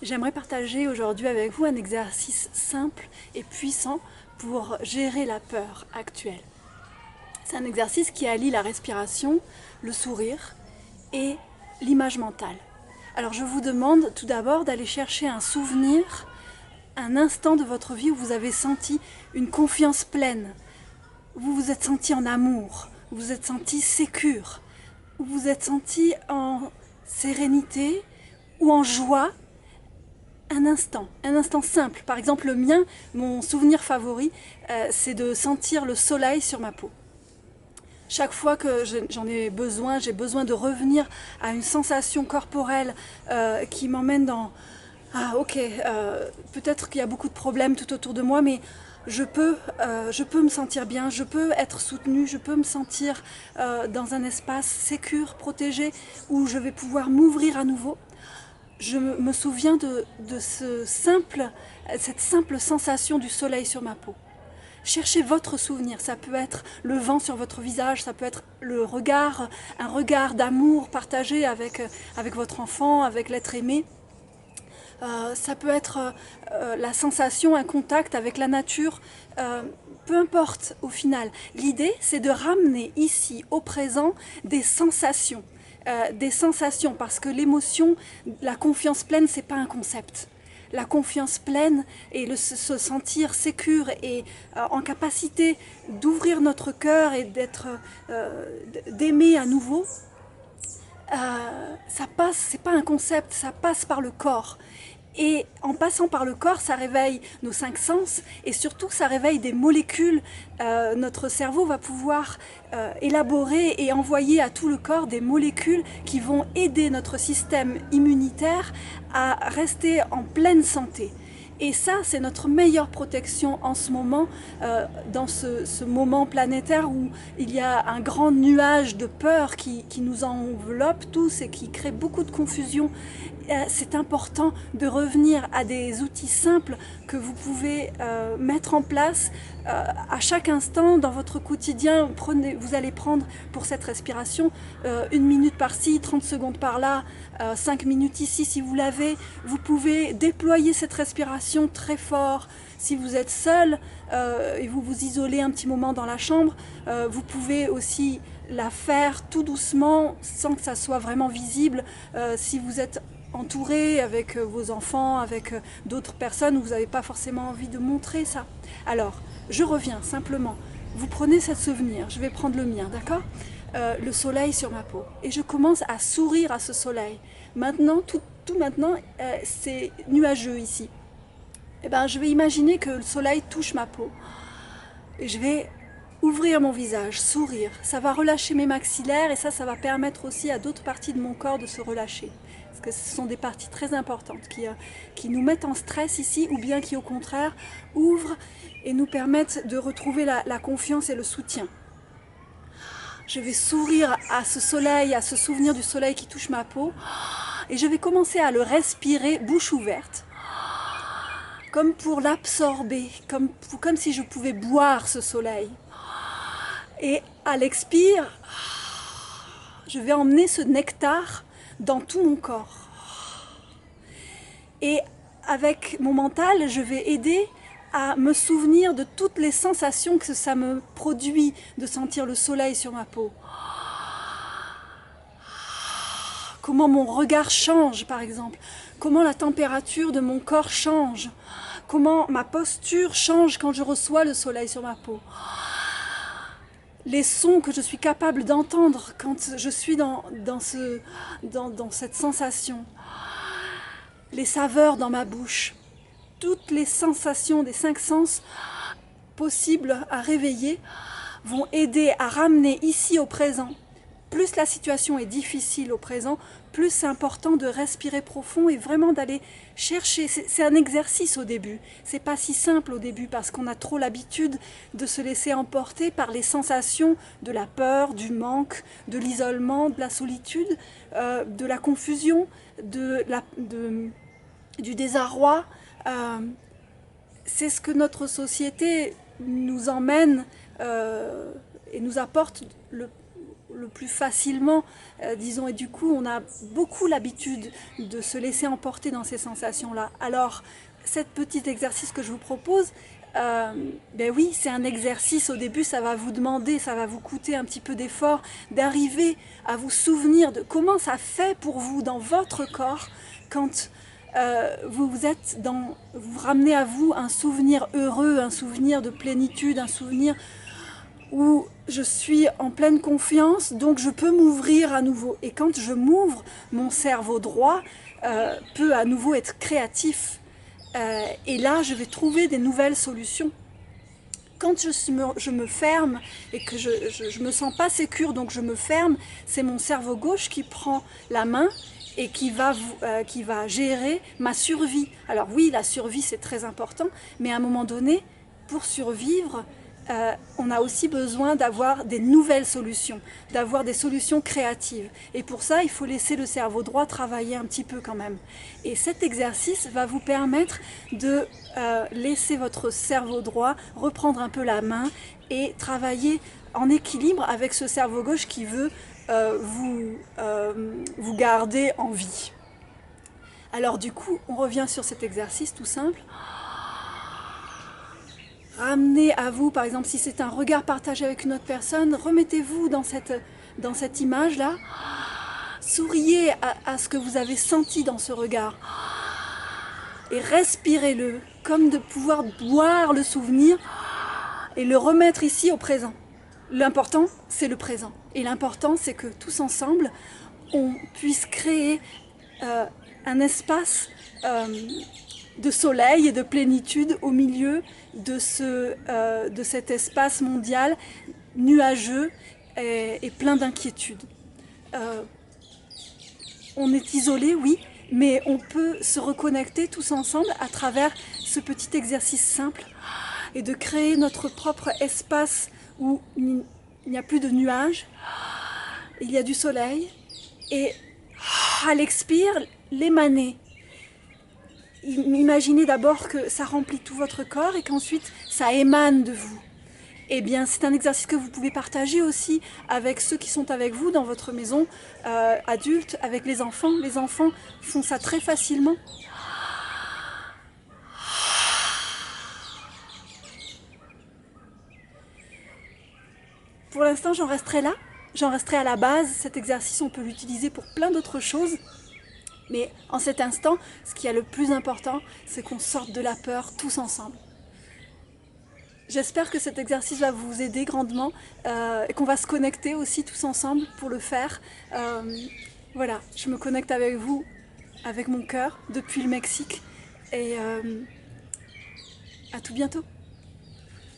J'aimerais partager aujourd'hui avec vous un exercice simple et puissant pour gérer la peur actuelle. C'est un exercice qui allie la respiration, le sourire et l'image mentale. Alors je vous demande tout d'abord d'aller chercher un souvenir, un instant de votre vie où vous avez senti une confiance pleine, où vous vous êtes senti en amour, où vous vous êtes senti sécure, où vous vous êtes senti en sérénité ou en joie. Un instant simple. Par exemple, le mien, mon souvenir favori, c'est de sentir le soleil sur ma peau. Chaque fois que j'en ai besoin, j'ai besoin de revenir à une sensation corporelle qui m'emmène dans... Ah ok, peut-être qu'il y a beaucoup de problèmes tout autour de moi, mais je peux me sentir bien, je peux être soutenue, je peux me sentir dans un espace sécure, protégé, où je vais pouvoir m'ouvrir à nouveau. Je me souviens de cette simple sensation du soleil sur ma peau. Cherchez votre souvenir, ça peut être le vent sur votre visage, ça peut être le regard, un regard d'amour partagé avec votre enfant, avec l'être aimé. Ça peut être la sensation, un contact avec la nature, peu importe au final. L'idée, c'est de ramener ici, au présent, des sensations. Parce que l'émotion, la confiance pleine, c'est pas un concept. La confiance pleine et se sentir sécure et en capacité d'ouvrir notre cœur et d'aimer à nouveau, ça passe, c'est pas un concept, ça passe par le corps. Et en passant par le corps, ça réveille nos 5 sens et surtout ça réveille des molécules. Notre cerveau va pouvoir élaborer et envoyer à tout le corps des molécules qui vont aider notre système immunitaire à rester en pleine santé. Et ça, c'est notre meilleure protection en ce moment, dans ce moment planétaire où il y a un grand nuage de peur qui nous enveloppe tous et qui crée beaucoup de confusion. C'est important de revenir à des outils simples que vous pouvez mettre en place à chaque instant dans votre quotidien. Vous allez prendre pour cette respiration 1 minute par-ci, 30 secondes par-là, 5 minutes ici si vous l'avez. Vous pouvez déployer cette respiration très fort. Si vous êtes seul et vous vous isolez un petit moment dans la chambre, vous pouvez aussi la faire tout doucement sans que ça soit vraiment visible. Si vous êtes entouré avec vos enfants, avec d'autres personnes où vous n'avez pas forcément envie de montrer ça. Alors, je reviens simplement. Vous prenez ce souvenir, je vais prendre le mien, d'accord ? Le soleil sur ma peau. Et je commence à sourire à ce soleil. Maintenant, tout maintenant, c'est nuageux ici. Eh ben, je vais imaginer que le soleil touche ma peau. Et je vais ouvrir mon visage, sourire. Ça va relâcher mes maxillaires et ça va permettre aussi à d'autres parties de mon corps de se relâcher. Parce que ce sont des parties très importantes qui nous mettent en stress ici ou bien qui au contraire ouvrent et nous permettent de retrouver la confiance et le soutien. Je vais sourire à ce soleil, à ce souvenir du soleil qui touche ma peau et je vais commencer à le respirer bouche ouverte. Comme pour l'absorber, comme si je pouvais boire ce soleil. Et à l'expire, je vais emmener ce nectar dans tout mon corps. Et avec mon mental, je vais aider à me souvenir de toutes les sensations que ça me produit de sentir le soleil sur ma peau. Comment mon regard change, par exemple. Comment la température de mon corps change. Comment ma posture change quand je reçois le soleil sur ma peau. Les sons que je suis capable d'entendre quand je suis dans cette sensation. Les saveurs dans ma bouche. Toutes les sensations des 5 sens possibles à réveiller vont aider à ramener ici au présent. Plus la situation est difficile au présent, plus c'est important de respirer profond et vraiment d'aller chercher. C'est un exercice au début. C'est pas si simple au début parce qu'on a trop l'habitude de se laisser emporter par les sensations de la peur, du manque, de l'isolement, de la solitude, de la confusion, du désarroi. C'est ce que notre société nous emmène et nous apporte le plus facilement, disons, et du coup on a beaucoup l'habitude de se laisser emporter dans ces sensations-là. Alors cet petit exercice que je vous propose, ben oui, c'est un exercice. Au début, ça va vous demander, ça va vous coûter un petit peu d'effort d'arriver à vous souvenir de comment ça fait pour vous dans votre corps quand vous ramenez à vous un souvenir heureux, un souvenir de plénitude, un souvenir où je suis en pleine confiance, donc je peux m'ouvrir à nouveau. Et quand je m'ouvre, mon cerveau droit peut à nouveau être créatif. Et là, je vais trouver des nouvelles solutions. Quand je me ferme et que je me sens pas sécure, donc je me ferme, c'est mon cerveau gauche qui prend la main et qui va gérer ma survie. Alors oui, la survie c'est très important, mais à un moment donné, pour survivre, on a aussi besoin d'avoir des nouvelles solutions, d'avoir des solutions créatives. Et pour ça, il faut laisser le cerveau droit travailler un petit peu quand même. Et cet exercice va vous permettre de laisser votre cerveau droit reprendre un peu la main et travailler en équilibre avec ce cerveau gauche qui veut vous garder en vie. Alors du coup, on revient sur cet exercice tout simple. Ramenez à vous, par exemple, si c'est un regard partagé avec une autre personne, remettez-vous dans cette image-là. Souriez à ce que vous avez senti dans ce regard. Et respirez-le, comme de pouvoir boire le souvenir et le remettre ici au présent. L'important, c'est le présent. Et l'important, c'est que tous ensemble, on puisse créer un espace de soleil et de plénitude au milieu de cet espace mondial nuageux et plein d'inquiétudes. On est isolé, oui, mais on peut se reconnecter tous ensemble à travers ce petit exercice simple et de créer notre propre espace où il n'y a plus de nuages, il y a du soleil et à l'expire, l'émaner. Imaginez d'abord que ça remplit tout votre corps et qu'ensuite ça émane de vous. Eh bien, c'est un exercice que vous pouvez partager aussi avec ceux qui sont avec vous dans votre maison, adultes, avec les enfants. Les enfants font ça très facilement. Pour l'instant, j'en resterai là. J'en resterai à la base. Cet exercice, on peut l'utiliser pour plein d'autres choses. Mais en cet instant, ce qui est le plus important, c'est qu'on sorte de la peur tous ensemble. J'espère que cet exercice va vous aider grandement et qu'on va se connecter aussi tous ensemble pour le faire. Voilà, je me connecte avec vous, avec mon cœur, depuis le Mexique. Et à tout bientôt.